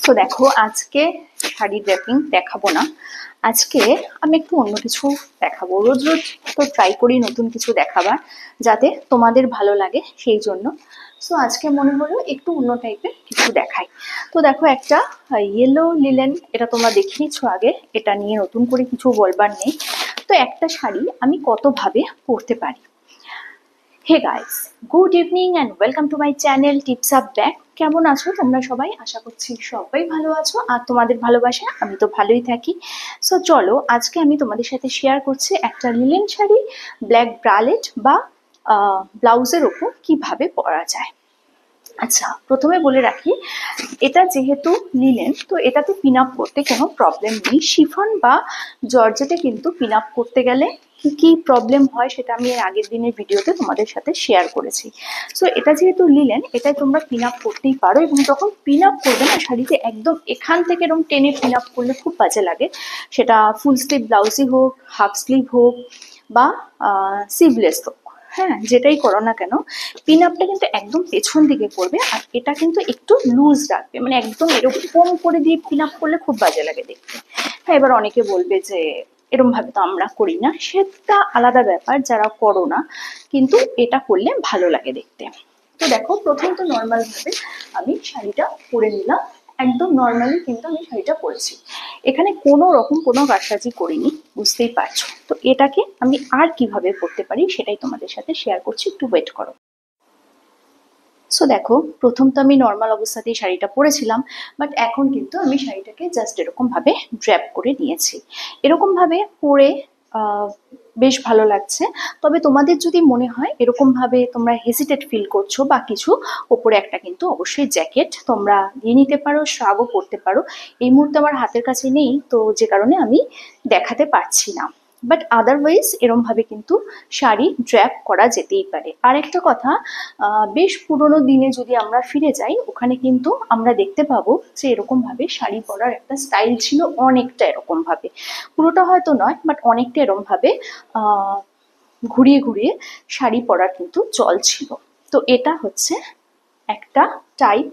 তো দেখো আজকে শাড়ি ড্রেপিং দেখাবো না, আজকে আমি একটু অন্য কিছু দেখাবো। রোজ রোজ তো ট্রাই করি নতুন কিছু দেখাবার, যাতে তোমাদের ভালো লাগে সেই জন্য। সো আজকে মনে হলো একটু অন্য টাইপের কিছু দেখাই। তো দেখো একটা ইয়েলো লিলেন, এটা তোমরা দেখিয়েছো আগে, এটা নিয়ে নতুন করে কিছু বলবার নেই। তো একটা শাড়ি আমি কতভাবে পরতে পারি। Hey guys, good evening and welcome to my channel tips up back. কেমন আছো তোমরা সবাই? আশা করছি সবাই ভালো আছো, আর তোমাদের ভালোবাসা আমি তো ভালোই থাকি। সো চলো আজকে আমি তোমাদের সাথে শেয়ার করছি একটা লিলেন শাড়ি ব্ল্যাক ব্রালেট বা ব্লাউজের ওপর কিভাবে পরা যায়। আচ্ছা, প্রথমে বলে রাখি, এটা যেহেতু লিলেন তো এটাতে পিন আপ করতে কোনো প্রবলেম নেই। শিফন বা জর্জেটে কিন্তু পিন আপ করতে গেলে কি কি প্রবলেম হয় সেটা আমি এর আগের দিনের ভিডিওতে তোমাদের সাথে শেয়ার করেছি। সো এটা যেহেতু লিলেন, এটাই তোমরা পিন আপ করতেই পারো, এবং যখন পিন আপ করবে না শাড়িতে, একদম এখান থেকে এরকম টেনে পিন আপ করলে খুব বাজে লাগে। সেটা ফুল স্লিভ ব্লাউজই হোক, হাফ স্লিভ হোক বা স্লিভলেস হোক, হ্যাঁ যেটাই করো না কেন, পিন আপটা কিন্তু একদম পেছন দিকে করবে, আর এটা কিন্তু একটু লুজ রাখবে, মানে একদম এরকম করে দিয়ে পিন আপ করলে খুব বাজে লাগে দেখতে। হ্যাঁ, এবার অনেকে বলবে যে এরকম ভাবে তো আমরা করি না, সেটা আলাদা ব্যাপার, যারা করো না, কিন্তু এটা করলে ভালো লাগে দেখতে। তো দেখো প্রথম তো নর্মাল ভাবে আমি শাড়িটা পরে নিলাম, একদম নর্মালি কিন্তু আমি শাড়িটা পরেছি, এখানে কোনো রকম কোনো কারসাজি করিনি, বুঝতেই পারছো। তো এটাকে আমি আর কিভাবে পরতে পারি সেটাই তোমাদের সাথে শেয়ার করছি, একটু ওয়েট করো। সো দেখো প্রথম তো আমি নর্মাল অবস্থাতেই শাড়িটা পরেছিলাম, বাট এখন কিন্তু আমি শাড়িটাকে জাস্ট এরকম ভাবে ড্র্যাপ করে নিয়েছি। এরকম ভাবে পরে বেশ ভালো লাগছে। তবে তোমাদের যদি মনে হয় এরকম ভাবে তোমরা হেজিটেট ফিল করছো বা কিছু, ওপরে একটা কিন্তু অবশ্যই জ্যাকেট তোমরা দিয়ে নিতে পারো, শ্রাগও করতে পারো। এই মুহূর্তে আমার হাতের কাছে নেই, তো যে কারণে আমি দেখাতে পারছি না, বাট আদারওয়াইজ এরম ভাবে কিন্তু শাড়ি ড্র্যাপ করা যেতেই পারে। আর একটা কথা, বেশ পুরোনো দিনে যদি আমরা ফিরে যাই, ওখানে কিন্তু আমরা দেখতে পাবো যে এরকম ভাবে শাড়ি পরার একটা স্টাইল ছিল, অনেকটা এরকম ভাবে, পুরোটা হয়তো নয় বাট অনেকটা এরকম ভাবে ঘুরিয়ে ঘুরিয়ে শাড়ি পরার কিন্তু চল ছিল। তো এটা হচ্ছে একটা টাইপ,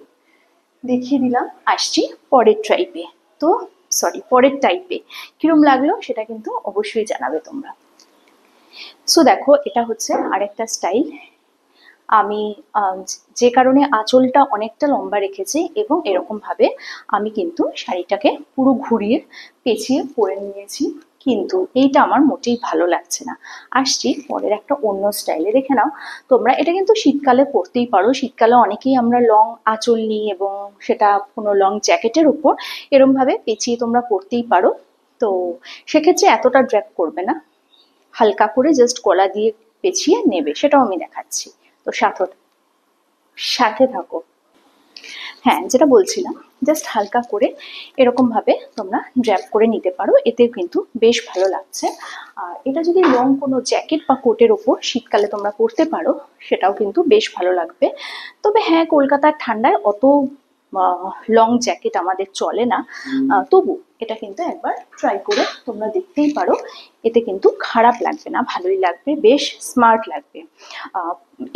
দেখিয়ে দিলাম। আসছি পরের টাইপে। তো পরের টাইপে কিরম লাগলো সেটা কিন্তু অবশ্যই জানাবে তোমরা। সো দেখো এটা হচ্ছে আরেকটা স্টাইল। আমি যে কারণে আঁচলটা অনেকটা লম্বা রেখেছি, এবং এরকম ভাবে আমি কিন্তু শাড়িটাকে পুরো ঘুরিয়ে পেঁচিয়ে পরে নিয়েছি, কিন্তু এইটা আমার মোটেই ভালো লাগছে না। আসছি পরের একটা অন্য স্টাইলে, দেখে নাও তোমরা। এটা কিন্তু শীতকালে পরতেই পারো, শীতকালে অনেকেই আমরা লং আঁচল নিই, এবং সেটা কোনো লং জ্যাকেটের উপর এরম ভাবে পেঁচিয়ে তোমরা পরতেই পারো। তো সেক্ষেত্রে এতটা ড্র্যাপ করবে না, হালকা করে জাস্ট গলা দিয়ে পেঁচিয়ে নেবে, সেটাও আমি দেখাচ্ছি। তো সাথে থাকো। হ্যাঁ, যেটা বলছিলাম, জাস্ট হালকা করে এরকম ভাবে তোমরা ড্র্যাপ করে নিতে পারো, এতেও কিন্তু বেশ ভালো লাগছে। আর এটা যদি লং কোনো জ্যাকেট বা কোটের ওপর শীতকালে তোমরা পরতে পারো, সেটাও কিন্তু বেশ ভালো লাগবে। তবে হ্যাঁ, কলকাতার ঠান্ডায় অত লং জ্যাকেট আমাদের চলে না, তবু এটা কিন্তু একবার ট্রাই করে তোমরা দেখতেই পারো, এতে কিন্তু খারাপ লাগবে না, ভালোই লাগবে, বেশ স্মার্ট লাগবে।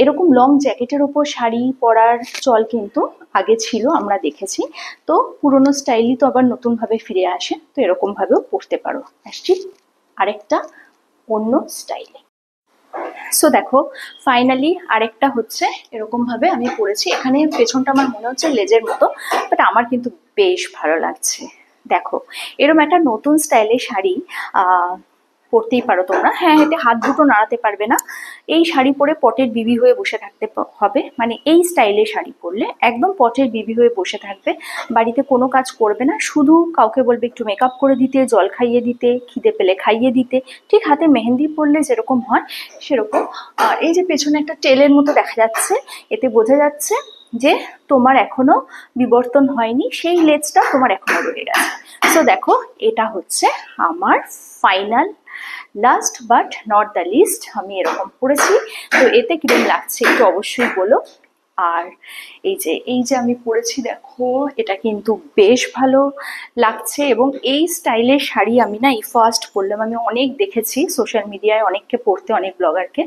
এরকম লং জ্যাকেটের উপর শাড়ি পরার চল কিন্তু আগে ছিল, আমরা দেখেছি। তো পুরোনো স্টাইলই তো আবার নতুন ভাবে ফিরে আসে, তো এরকম ভাবেও পরতে পারো। আসছি আরেকটা অন্য স্টাইলে। সো দেখো ফাইনালি আরেকটা হচ্ছে এরকম ভাবে আমি পরেছি, এখানে পেছনটা আমার মনে হচ্ছে লেজের মতো, বাট আমার কিন্তু বেশ ভালো লাগছে। দেখো এরকম একটা নতুন স্টাইলের শাড়ি পরতেই পারো তোমরা। হ্যাঁ, এতে হাত দুটো নাড়াতে পারবে না, এই শাড়ি পরে পটের বিবি হয়ে বসে থাকতে হবে, মানে এই স্টাইলের শাড়ি পরলে একদম পটের বিবি হয়ে বসে থাকবে, বাড়িতে কোনো কাজ করবে না, শুধু কাউকে বলবে একটু মেকআপ করে দিতে, জল খাইয়ে দিতে, খিদে পেলে খাইয়ে দিতে, ঠিক হাতে মেহেন্দি পরলে যেরকম হয় সেরকম। আর এই যে পেছনে একটা টেলের মতো দেখা যাচ্ছে, এতে বোঝা যাচ্ছে যে তোমার এখনো বিবর্তন হয়নি, সেই লেজটা তোমার এখনো রয়ে গেছে। সো দেখো এটা হচ্ছে আমার final, last but not the least, আমি এরকম পরেছি। তো এতে কিরকম লাগছে একটু অবশ্যই বলো। আর এই যে আমি পরেছি, দেখো এটা কিন্তু বেশ ভালো লাগছে, এবং এই স্টাইলের শাড়ি আমি না এই ফার্স্ট পরলাম। আমি অনেক দেখেছি সোশ্যাল মিডিয়ায় অনেককে পরতে, অনেক ব্লগারকে,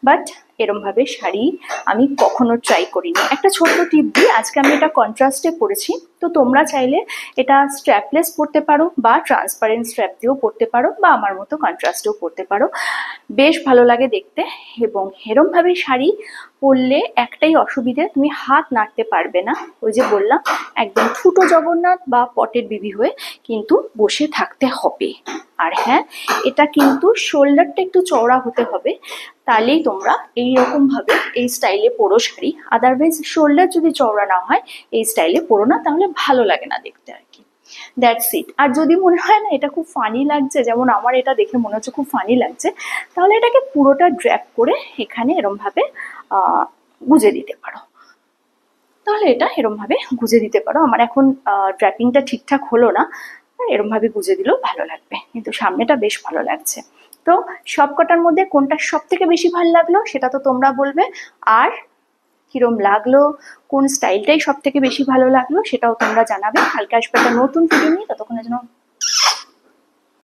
বাট এরম ভাবে শাড়ি আমি কখনো ট্রাই করিনি। একটা ছোট্ট টিপ দিই, আজকে আমি এটা কন্ট্রাস্টে পরেছি, তো তোমরা চাইলে এটা স্ট্র্যাপলেস পরতে পারো বা ট্রান্সপারেন্ট স্ট্র্যাপ দিয়েও পরতে পারো বা আমার মতো কন্ট্রাস্টেও পরতে পারো, বেশ ভালো লাগে দেখতে। এবং এরমভাবে শাড়ি পরলে একটাই অসুবিধে, তুমি হাত নাড়তে পারবে না, ওই যে বললাম একদম ছোটো জগন্নাথ বা পটের বিবি হয়ে কিন্তু বসে থাকতে হবে। আর হ্যাঁ, এটা কিন্তু শোল্ডারটা একটু চওড়া হতে হবে, তাহলেই তোমরা এইরকম ভাবে এই স্টাইলে পরো শাড়ি। আদারওয়াইজ শোল্ডার যদি চওড়া না হয় এই স্টাইলে পরো না, তাহলে ভালো লাগে না দেখতে আর কি। That's it. আর যদি মনে হয় না এটা খুব ফানি লাগছে, যেমন আমার এটা দেখে মনে হচ্ছে খুব ফানি লাগছে, তাহলে এটাকে পুরোটা ড্র্যাপ করে এখানে এরমভাবে গুজে দিতে পারো। তাহলে এটা এরমভাবে গুজে দিতে পারো। আমার এখন ড্র্যাপিংটা ঠিকঠাক হলো না, এরমভাবে গুজে দিলেও ভালো লাগবে, কিন্তু সামনেটা বেশ ভালো লাগছে। তো সব কটার মধ্যে কোনটা সব থেকে বেশি ভালো লাগলো সেটা তো তোমরা বলবে, আর কিরম লাগলো, কোন স্টাইলটাই সব থেকে বেশি ভালো লাগলো সেটাও তোমরা জানাবে। কালকে আসবে একটা নতুন ভিডিও নিয়ে, ততক্ষণের জন্য